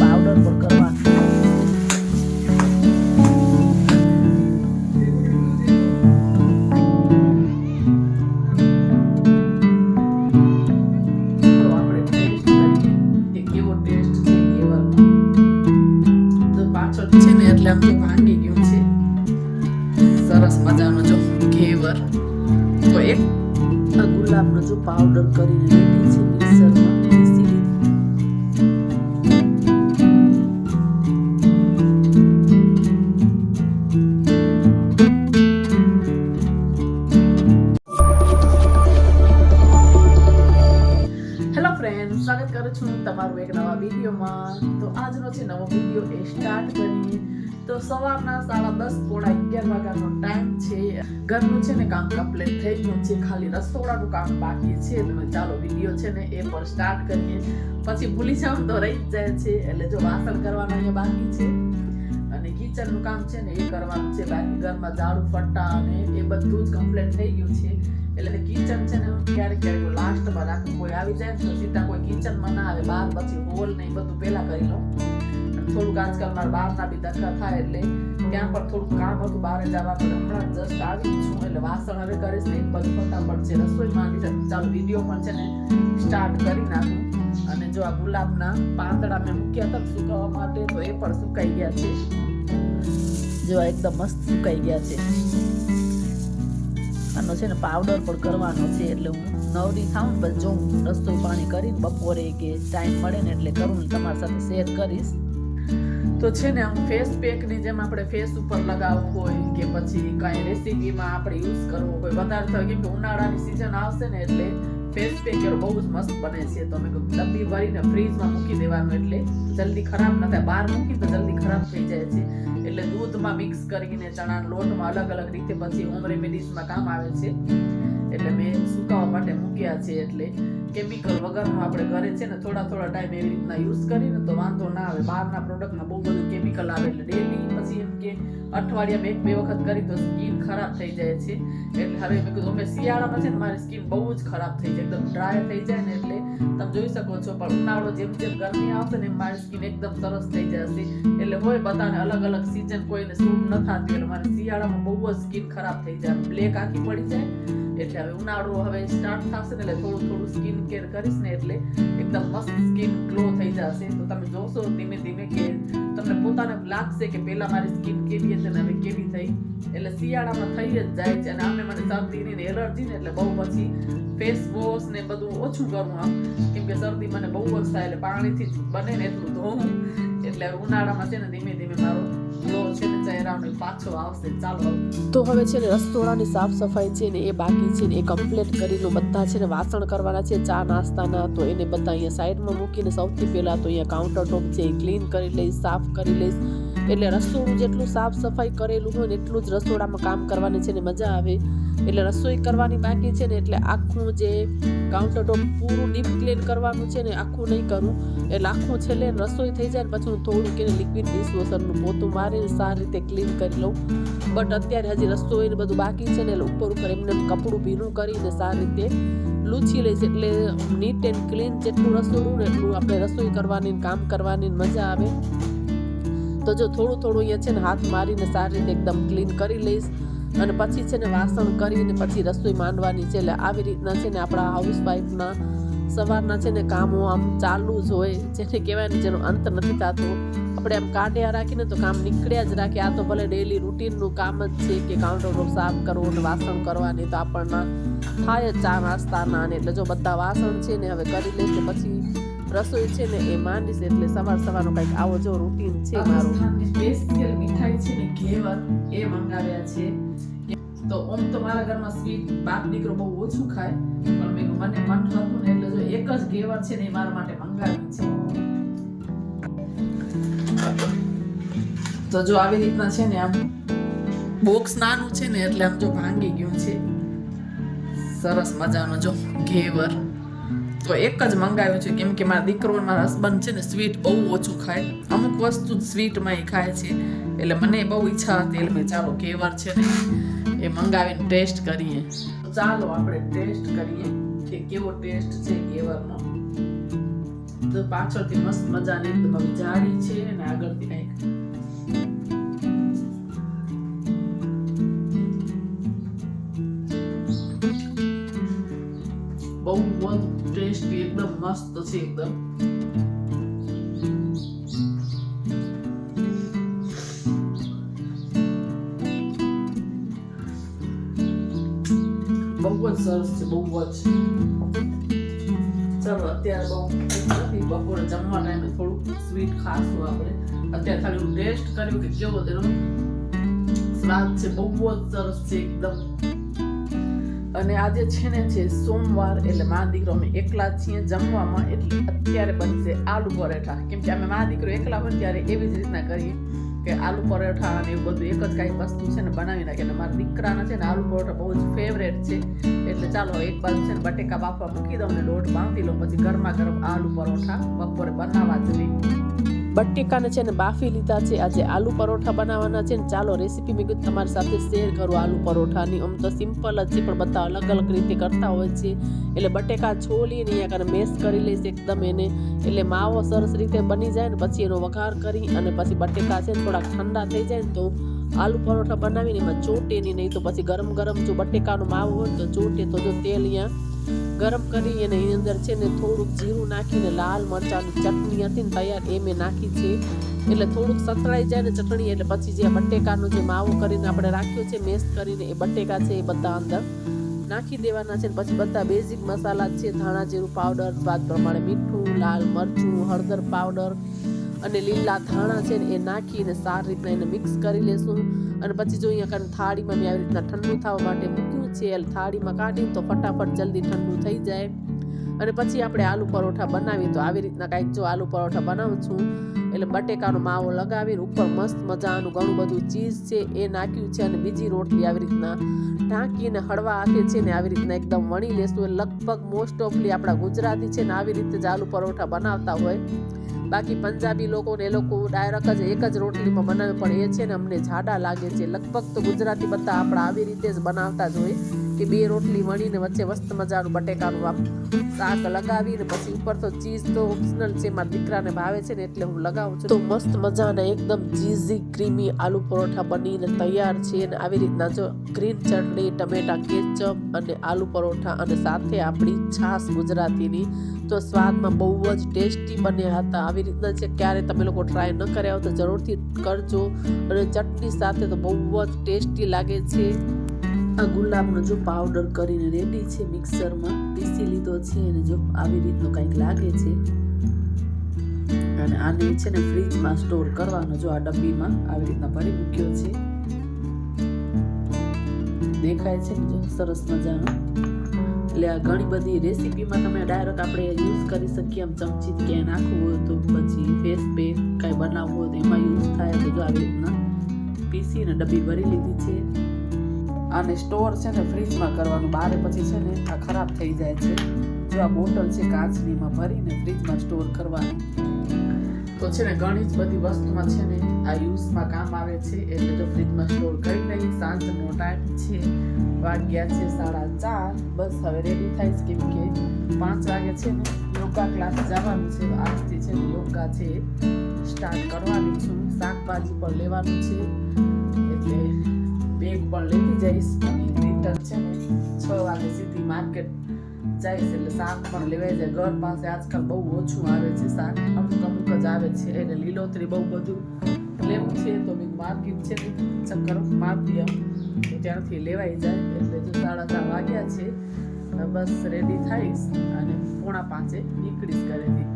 Powder પણ કરવાનો. એટલે આમ તો ભાંગી ગયું છે સરસ મજાનો જો ઘેવર. તો એક ગુલાબનો જો પાવડર કરીને રેડી છે મિક્સરમાં પીસી લીધી. હેલો ફ્રેન્ડ, સ્વાગત કરું છું તમારું એક નવા વિડીયોમાં. તો આજનો છે નવો વિડીયો એ સ્ટાર્ટ કરીએ. તો સવારના 10:30 પોણા 11 વાગ્યાનો ટાઈમ છે. ઘરનું છે ને કામ કમ્પ્લીટ થઈ ગયું છે, ખાલી રસોડાનું કામ બાકી છે. તો ચાલો વિડીયો છે ને એ પર સ્ટાર્ટ કરીએ. પછી ભૂલી જાવ તો રહી જ જાય છે. એટલે જો વાસણ કરવાના અહીંયા બાકી છે અને કિચનનું કામ છે ને એ કરવાનું છે બાકી. ઘરમાં ઝાડુ ફટ્ટા અને એ બધું જ કમ્પ્લીટ થઈ ગયું છે. એટલે કિચન છે ને ક્યારેક ક્યારેક લાસ્ટમાં રાખું. કોઈ આવી જાય તો સીધા કોઈ કિચનમાં ના આવે, બહાર પછી હોલ ને એ બધું પહેલા કરી લઉં. થોડુંક આજકાલ મારા બહારના બી ધક્કા થાય એટલે ત્યાં પણ થોડુંક કામ હતું, બહાર જવાનું. હમણાં જસ્ટ આવી છું એટલે વાસણ હવે કરીશ ને એક બધું ફટાફટ છે રસોઈમાં આવી જાય. ચાલો વિડીયો પણ છે ને સ્ટાર્ટ કરી નાખું. અને જો આ ગુલાબના પાંદડા મેં મૂક્યા હતા સુકાવા માટે, તો એ પણ સુકાઈ ગયા છે. જો એકદમ મસ્ત સુકાઈ ગયા છે. આનો છે ને પાવડર પણ કરવાનો છે. એટલે હું નવરી થાઉં ને બસ જોઉં રસોઈ પાણી કરીને બપોરે કે ટાઈમ મળે ને એટલે કરું ને તમારી સાથે શેર કરીશ. તો છે ને આમ ફેસ પેકની જેમ આપણે ફેસ ઉપર લગાવવું હોય કે પછી કાંઈ રેસીપીમાં આપણે યુઝ કરવો હોય વધારે થાય, કેમ કે ઉનાળાની સિઝન આવશે ને એટલે ફેસ પેક બહુ જ મસ્ત બને છે. તો અમે ડબ્બી ભરીને ફ્રીજમાં મૂકી દેવાનું એટલે જલ્દી ખરાબ ન થાય. બહાર મૂકી તો જલ્દી ખરાબ થઈ જાય છે. એટલે દૂધમાં મિક્સ કરીને ચણાના લોટમાં અલગ અલગ રીતે પછી હોમ રેમેડીઝમાં કામ આવે છે. એટલે મેં સુકાવા માટે મૂક્યા છે. એટલે કેમિકલ વગરનું આપણે ઘરે છે ને થોડા ટાઈમ એવી રીતના યુઝ કરીને તો વાંધો ના આવે. બહારના પ્રોડક્ટમાં બહુ બધું કેમિકલ આવે એટલે ડેલી પછી એમ કે અઠવાડિયામાં 1-2 વખત કરી તો સ્કિન ખરાબ થઈ જાય છે. એટલે હવે મેં કીધું અમે શિયાળામાં છે ને મારી સ્કિન બહુ જ ખરાબ થઈ જાય, એકદમ ડ્રાય થઈ જાય ને એટલે તમે જોઈ શકો છો. પણ ઉનાળો જેમ ગરમી આવશે ને મારી સ્કિન એકદમ સરસ થઈ જશે. એટલે હોય બધાને અલગ અલગ સિઝન, કોઈને સૂટ ન થતી. એટલે મારી શિયાળામાં બહુ જ સ્કિન ખરાબ થઈ જાય, બ્લેક આખી પડી જાય. એટલે હવે ઉનાળો હવે સ્ટાર્ટ થશે ને એટલે થોડું સ્કિન કેર કરીશ ને એટલે એકદમ મસ્ત સ્કિન ગ્લો થઈ જશે. તો તમે જોશો ધીમે ધીમે કે તમને પોતાને લાગશે કે પહેલા મારી સ્કિન કેવી હતી ને હવે કેવી થઈ. એટલે શિયાળામાં થઈ જ જાય છે. અને આમે મને શરદી ને એલર્જી ને એટલે બહુ પછી ફેસ વોશ ને બધું ઓછું કરવું આમ, કેમ કે શરદી મને બહુ જ થાય. એટલે પાણીથી જ બને ને એટલું ધોવું. એટલે ઉનાળામાં છે ને ધીમે ધીમે મારો ગ્લો છે ને ચહેરાનો પાછો આવશે. ચાલો તો હવે છે ને રસોડાની સાફ સફાઈ છે ને એ બાકી છે ને એ કમ્પ્લીટ કરી લો. બધા છે ને વાસણ કરવાના છે ચા નાસ્તાના, તો એને બધા અહીંયા સાઈડમાં મૂકીને સૌથી પહેલા તો અહીંયા કાઉન્ટર ટોપ છે એ ક્લીન કરી લઈશ, સાફ કરી લઈશ. એટલે રસોડું જેટલું સાફ સફાઈ કરેલું હોય ને એટલું જ રસોડામાં કામ કરવાની છે ને મજા આવે. એટલે રસોઈ કરવાની બાકી છે ને એટલે આખું જે કાઉન્ટર ટોપ પૂરું ડીપ ક્લીન કરવાનું છે ને આખું નહીં કરું. એટલે આખું છેલ્લે રસોઈ થઈ જાય ને પછી હું થોડું કે લિક્વિડ ડિશવોશરનું પોતું મારીને સારી રીતે ક્લીન કરી લઉં. બટ અત્યારે હજી રસોઈ ને બધું બાકી છે ને એટલે ઉપર એમને કપડું ભીનું કરીને સારી રીતે લૂછી લઈશ. એટલે નીટ એન્ડ ક્લીન જેટલું રસોડું ને એટલું આપણે રસોઈ કરવાની કામ કરવાની મજા આવે. તો જો થોડું અહીંયા છે ને હાથ મારીને સારી રીતે એકદમ ક્લીન કરી લઈશ. અને પછી છે ને વાસણ કરીને પછી રસોઈ માંડવાની છે. એટલે આવી રીતના છે ને આપણા હાઉસવાઈફના સવારના છે ને કામો આમ ચાલુ જ હોય, જેને કહેવાય ને જેનો અંત નથી થતો. આપણે આમ કાઢ્યા રાખીને તો કામ નીકળ્યા જ રાખે. આ તો ભલે ડેલી રૂટીનનું કામ જ છે કે કાઉન્ટર ટોપ સાફ કરવું અને વાસણ કરવાની તો આપણને થાય જ ચા નાસ્તાના. અને એટલે જો બધા વાસણ છે ને હવે કરી લઈશ પછી રસોઈ છે ને એ માંડીશ. એટલે સવારનો કંઈક આવો જો રૂટીન છે મારું. સ્પેશિયલ મીઠાઈ છે ને ઘેવર એ મંગાવ્યા છે. તો ઓમ તો મારા ઘરમાં સ્વીટ બાપ દીકરો બહુ ઓછું ખાય, પણ મને મન હતું ને એટલે જો એક જ ઘેવર છે ને એ મારા માટે મંગાવી છે. તો જો આવી રીતના છે ને આમ બોક્સ નાનું છે ને એટલે આમ જો ભાંગી ગયું છે સરસ મજાનો જો ઘેવર. તો એક જ મંગાવ્યું છે કેમ કે મારા દીકરો અને મારા હસબન્ડ છે ને સ્વીટ બહુ ઓછું ખાય. અમુક વસ્તુ સ્વીટમાં એ ખાય છે એટલે મને બહુ ઈચ્છા હતી. એટલે મેં ચાલો ઘેવર છે ને એ મંગાવીને ટેસ્ટ કરીએ. ચાલો આપણે ટેસ્ટ કરીએ કે કેવો ટેસ્ટ છે ઘેવરનો. તો પાછળથી મસ્ત મજાની એકદમ આવી જાડી છે અને આગળથી કંઈક બહુ જ ટેસ્ટી એકદમ મસ્ત છે એકદમ. બહુ જ સરસ છે, બહુ જ. ચાલો અત્યારે બહુ નથી, બપોરે જમવા ટાઈમે થોડું સ્વીટ ખાશું આપણે. અત્યારે ખાલી હું ટેસ્ટ કર્યું કે કેવો તેનો સ્વાદ છે, બહુ જ સરસ છે એકદમ. અને આજે છે ને છે સોમવાર, એટલે મા દીકરો અમે એકલા છીએ જમવામાં, એટલે અત્યારે બનશે આલુ પરોઠા. કેમ કે અમે મા દીકરો એકલા હોય ત્યારે એવી જ રીતના કરીએ કે આલુ પરોઠા અને એવું બધું એક જ કાંઈ વસ્તુ છે ને બનાવી નાખીએ. અને મારા દીકરાના છે ને આલુ પરોઠા બહુ જ ફેવરેટ છે, એટલે ચાલો એક બાજુ છે ને બટેકા બાફવા મૂકી દઉં ને લોટ બાંધી લઉં, પછી ગરમા ગરમ આલુ પરોઠા બપોરે બનાવવા જોઈએ. બટેકાને છે ને બાફી લીધા છે, આજે આલુ પરોઠા બનાવવાના છે ને. ચાલો રેસીપી મેં કીધું તમારી સાથે શેર કરું આલુ પરોઠાની. આમ તો સિમ્પલ જ છે પણ બધા અલગ અલગ રીતે કરતા હોય છે. એટલે બટેકા છોલીને અહીંયા કારણે મેશ કરી લઈશ એકદમ એને, એટલે માવો સરસ રીતે બની જાય ને પછી એનો વઘાર કરી અને પછી બટેકા છે ને થોડાક ઠંડા થઈ જાય ને તો આલુ પરોઠા બનાવીને એમાં ચોટે નહીં તો પછી ગરમ ગરમ જો બટેકાનો માવો હોય તો ચોટે. તો જો તેલ અહીંયા ગરમ કરી અને એની અંદર છે ને થોડુંક જીરું નાખીને લાલ મરચાંની ચટણી હતી ને તૈયાર એ મેં નાખી છે. એટલે થોડુંક સતળાઈ જાય ને ચટણી, એટલે પછી જે બટેકાનો જે માવો કરીને આપણે રાખ્યો છે મેશ કરીને એ બટેકા છે એ બધા અંદર નાખી દેવાના છે. પછી બધા બેઝિક મસાલા છે, ધાણા જીરું પાવડર, સ્વાદ પ્રમાણે મીઠું, લાલ મરચું, હળદર પાવડર અને લીલા ધાણા છે ને એ નાખીને સારી રીતના એને મિક્સ કરી લેશું. અને પછી જો અહીંયા કારણે થાળીમાં મેં આવી રીતના ઠંડુ થવા માટે મૂક્યું છે, એટલે થાળીમાં કાઢીને તો ફટાફટ જલ્દી ઠંડુ થઈ જાય. અને પછી આપણે આલુ પરોઠા બનાવીએ તો આવી રીતના કાંઈક જો આલુ પરોઠા બનાવું છું, એટલે બટેકાનો માવો લગાવીને ઉપર મસ્ત મજાનું ઘણું બધું ચીઝ છે એ નાખ્યું છે. અને બીજી રોટલી આવી રીતના ઢાંકીને હળવા હાથે છે ને આવી રીતના એકદમ વણી લેશું. એટલે લગભગ મોસ્ટ ઓફલી આપણા ગુજરાતી છે ને આવી રીતે જ આલુ પરોઠા બનાવતા હોય. બાકી પંજાબી લોકોને એ લોકો ડાયરેક્ટ જ એક જ રોટલીમાં બનાવે, પણ એ છે ને અમને જાડા લાગે છે. લગભગ તો ગુજરાતી બધા આપણા આવી રીતે જ બનાવતા જ હોય કે બે રોટલી વણીને વચ્ચે મસ્ત મજાનું બટેકાનું શાક લગાવીને પછી ઉપર તો ચીઝ તો ઓપ્શનલ છે, મારા દીકરાને ભાવે છે ને એટલે હું લગાવું છું. તો મસ્ત મજાના એકદમ ચીઝી ક્રીમી આલુ પરોઠા બનીને તૈયાર છે. અને આવી રીતના જો ગ્રીન ચટણી, ટમેટા કેચઅપ અને આલુ પરોઠા અને સાથે આપણી છાશ ગુજરાતીની, તો સ્વાદમાં બહુ જ ટેસ્ટી બન્યા હતા. આવી રીતના છે ક્યારે તમે લોકો ટ્રાય ન કર્યા હોય તો જરૂરથી કરજો. અને ચટણી સાથે તો બહુ જ ટેસ્ટી લાગે છે. આ ગુલાબનો જો પાવડર કરીને રેડી છે, મિક્સરમાં પીસી લીધો છે અને જો આવી રીતનો કંઈક લાગે છે. અને આને છે ને ફ્રીજમાં સ્ટોર કરવાનો, જો આ ડબ્બીમાં આવી રીતના ભરી મૂક્યો છે, દેખાય છે ને જો સરસ મજાનો. એટલે આ ઘણી બધી રેસીપીમાં તમે ડાયરેક્ટ આપણે યુઝ કરી શકીએ. આમ ચમચી ક્યાંય નાખવું હોય તો પછી ફેસ પેક કાંઈ બનાવવું હોય તો એમાં યુઝ થાય. તો જો આવી રીતના પીસીને ડબ્બી ભરી લીધી છે. આને સ્ટોર છે ને ફ્રીજમાં કરવાનું, બારે પછી છે ને આ ખરાબ થઈ જાય છે. જો આ બોટલ છે કાચનીમાં ભરીને ફ્રીજમાં સ્ટોર કરવાનું. તો છે ને ઘણી જ બધી વસ્તુમાં છે ને આ યુઝમાં કામ આવે છે. એટલે જો ફ્રીજમાં સ્ટોર કરી લઈ. સાંજનો ટાઈમ છે, વાગ્યા છે 4:30. બસ હવે રેડી થઈશ કેમ કે 5 વાગે છે ને યોગા ક્લાસ જવાનું છે. આજથી છે ને યોગા છે સ્ટાર્ટ કરવાની છું. શાકભાજી પણ લેવાનું છે, એટલે બેગ પણ લેતી જઈશ. અને રિટર્ન છે ને 6 વાગે સીધી માર્કેટ જઈશ, એટલે શાક પણ લેવાઈ જાય. ઘર પાસે આજકાલ બહુ ઓછું આવે છે શાક, અમુક જ આવે છે. એટલે લીલોતરી બહુ બધું લેવું છે તો મેં માર્કેટ છે ને ચક્કર મારતી આવું તો ત્યાંથી લેવાઈ જાય. એટલે જો 4:30 વાગ્યા છે, બસ રેડી થઈશ અને 4:45 નીકળીશ ઘરેથી.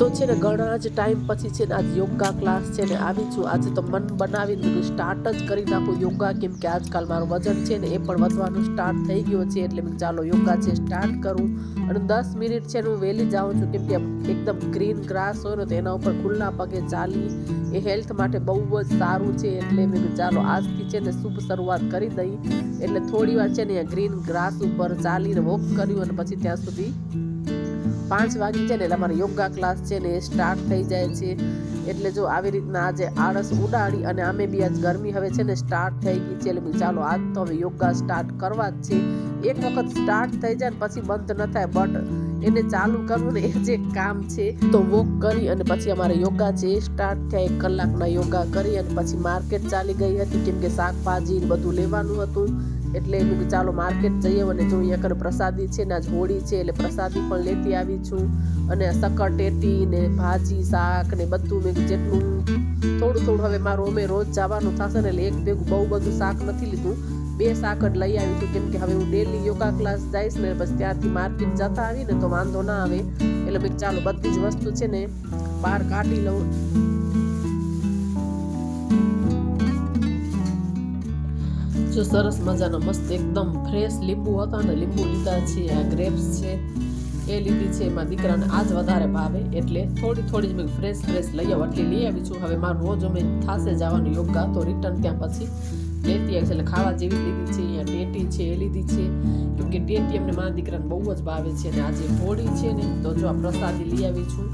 તો છે ને ઘણા જ ટાઈમ પછી છે ને આજ યોગા ક્લાસ છે ને આવી છું. આજે તો મન બનાવીને બધું સ્ટાર્ટ જ કરી નાખું યોગા, કેમ કે આજકાલ મારું વજન છે ને એ પણ વધવાનું સ્ટાર્ટ થઈ ગયો છે. એટલે મેં ચાલો યોગા છે સ્ટાર્ટ કરું. અને 10 મિનિટ છે ને હું વહેલી જાઉં છું, કેમ કે એકદમ ગ્રીન ગ્રાસ હોય ને તો એના ઉપર ખુલ્લા પગે ચાલી એ હેલ્થ માટે બહુ જ સારું છે. એટલે મેં ચાલો આજથી છે ને શુભ શરૂઆત કરી દઈ. એટલે થોડી વાર છે ને ગ્રીન ગ્રાસ ઉપર ચાલીને વોક કર્યું અને પછી ત્યાં સુધી 5 વાગી છે ને એટલે અમારા યોગા ક્લાસ છે ને એ સ્ટાર્ટ થઈ જાય છે. એટલે જો આવી રીતના આજે આળસ ઉડાડી અને અમે બી આજ ગરમી હવે છે ને સ્ટાર્ટ થઈ ગઈ છે. એટલે ચાલો આજ તો હવે યોગા સ્ટાર્ટ કરવા જ છે. એક વખત સ્ટાર્ટ થઈ જાય ને પછી બંધ ન થાય. બટ એને ચાલુ કરવું ને એ જે કામ છે. તો વોક કરી અને પછી અમારે યોગા છે સ્ટાર્ટ થયા. 1 કલાકના યોગા કરી અને પછી માર્કેટ ચાલી ગઈ હતી કેમ કે શાકભાજી બધું લેવાનું હતું. એટલે મેં કીધું ચાલો માર્કેટ જઈએ અને જોઈએ કે પ્રસાદી છે ને આજ હોળી છે એટલે પ્રસાદી પણ લેતી આવી છું. અને સકરટેટી ને ભાજી શાક ને બધું મેં જેટલું થોડું હવે મારું અમે રોજ જવાનું થશે ને એટલે એક ભેગું બહુ બધું શાક નથી લીધું. 2 શાક જ લઈ આવી છું કેમ કે હવે હું ડેલી યોગા ક્લાસ જઈશ ને બસ ત્યાંથી માર્કેટ જતા આવી ને તો વાંધો ના આવે. એટલે મેં ચાલો બધી જ વસ્તુ છે ને બહાર કાઢી લઉં. જો સરસ મજાનો મસ્ત એકદમ ફ્રેશ લીંબુ હતા ને લીંબુ લીધા છે. આ ગ્રેપ્સ છે એ લીધી છે. એમાં દીકરાને આજ વધારે ભાવે એટલે થોડી જ મેં ફ્રેશ લઈ આવું એટલે લઈ આવી છું. હવે મારું રોજ અમે થાશે જવાનું યોગા તો રિટર્ન ત્યાં પછી લેતી આવી છે. એટલે ખાવા જેવી લીધી છે. અહીંયા ટેટી છે એ લીધી છે કેમ કે ટેટી અમને મારા દીકરાને બહુ જ ભાવે છે. અને આજે હોળી છે ને તો જો આ પ્રસાદી લઈ આવી છું.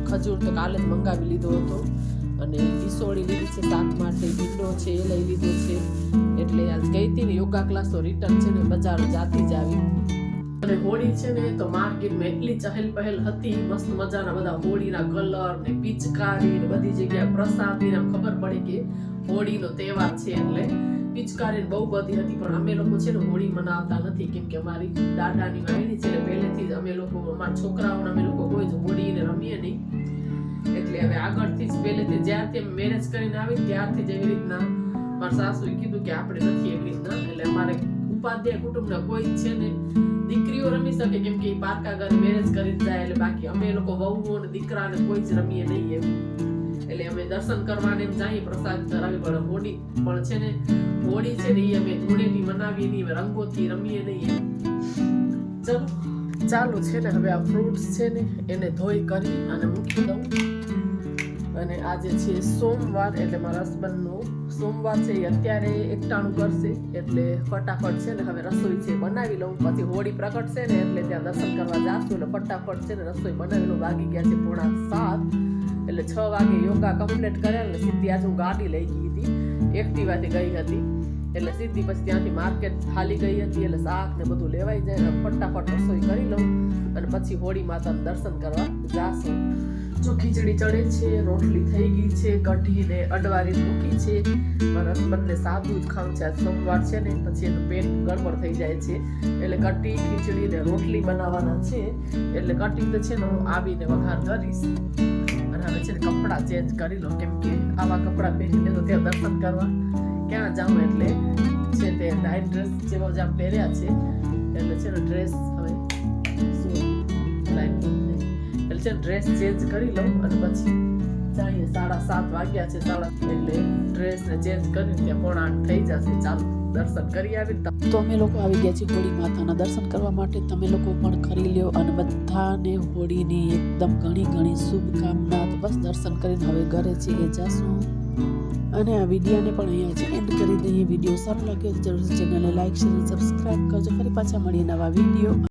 ખજૂર તો કાલે જ મંગાવી લીધો હતો અને ઈસોળી લીધી છે શાક માટે. ભીંડો છે એ લઈ લીધો છે. એટલે આજ ગઈ હતી ને યોગા ક્લાસ તો રિટર્ન છે ને બજાર જાતી જ આવી. અને હોળી છે ને તો માર્કેટમાં એટલી ચહેલ પહેલ હતી. મસ્ત મજાના બધા હોળીના કલર ને પિચકારી ને બધી જગ્યાએ પ્રસાદી ને ખબર પડે કે હોળીનો તહેવાર છે એટલે પિચકારી બહુ બધી હતી. પણ અમે લોકો છે ને હોળી મનાવતા નથી કેમ કે અમારી દાદાની વાયડી છે ને પહેલેથી જ અમે લોકો અમારા છોકરાઓને અમે લોકો કોઈ જ હોળીને રમીએ નહીં. એટલે હવે આગળથી જ પહેલેથી જ્યારથી અમે મેરેજ કરીને આવી ત્યારથી જ એવી રીતના મારા સાસુએ કીધું કે આપણે નથી એવી રીતના. એટલે અમારે ઉપાધ્યાય કુટુંબના કોઈ છે ને દીકરીઓ રમી શકે કેમ કે પારકા ઘરે મેરેજ કરી જાય એટલે બાકી અમે લોકો વહુઓ અને દીકરાને કોઈ જ રમીએ નહીં એમ. એટલે અમે દર્શન કરવાને એમ જઈએ પ્રસાદ ધરાવી પણ હોળી પણ છે ને હોળી છે ને એ અમે ધૂળેટી મનાવીએ નહીં રંગોથી રમીએ નહીં એમ. ચાલો છે ને હવે આ ફ્રૂટ્સ છે ને એને ધોઈ કરી અને મૂકી દઉં. અને આજે છે સોમવાર એટલે મારા હસબન્ડનું સોમવાર છે એ અત્યારે એકટાણું કરશે એટલે ફટાફટ છે ને હવે રસોઈ છે બનાવી લઉં. પછી હોળી પ્રગટશે ને એટલે ત્યાં દર્શન કરવા જાશું એટલે ફટાફટ છે ને રસોઈ બનાવી લઉં. વાગી ગયા છે 6:45 એટલે 6 વાગે યોગા કમ્પ્લીટ કર્યા એટલે સીધી આજે હું ગાડી લઈ ગઈ હતી. એક્ટિવાથી ગઈ હતી એટલે સીધી પછી ત્યાંથી માર્કેટ ખાલી ગઈ હતી એટલે શાક ને બધું લેવાઈ જાય અને ફટાફટ રસોઈ કરી લઉં અને પછી હોળી માતાનું દર્શન કરવા જાશું. જો ખીચડી ચડે છે, રોટલી થઈ ગઈ છે, કઢી ને અડવારી મૂકી છે. મારા હસબન્ડને સાદું જ ખાવું છે. આજ સોમવાર છે ને પછી એનું પેટ ગડબડ થઈ જાય છે એટલે કઢી ખીચડી ને રોટલી બનાવવાના છે. એટલે કઢી તો છે ને હું આવીને વઘાર કરીશ. અને હવે છે ને કપડાં ચેન્જ કરી લો કેમ કે આવા કપડાં પહેરીને તો ત્યાં દર્શન કરવા ક્યાં જાઉં એટલે છે તે નાઇટ ડ્રેસ જેવો જ આમ પહેર્યા છે એટલે છે ને ડ્રેસ હવે એટલે છે ડ્રેસ ચેન્જ કરી લઉં અને પછી જઈએ. 7:30 વાગ્યા છે એટલે ડ્રેસ ને ચેન્જ કરીને ત્યાં 7:45 થઈ જશે. ચાલો દર્શન કરી આવી. તો અમે લોકો આવી ગયા છીએ હોળી માતાના દર્શન કરવા માટે. તમે લોકો પણ કરી લ્યો અને બધાને હોળીની એકદમ ઘણી શુભકામના. તો બસ દર્શન કરીને હવે ઘરે જઈએ જાશું. અને આ વિડીયોને પણ અહીંયા જ એન્ડ કરી દઈએ. વિડીયો સારો લાગ્યો તો જરૂર ચેનલને લાઈક શેર સબસ્ક્રાઈબ કરજો. ફરી પાછા મળીએ નવા વિડીયો.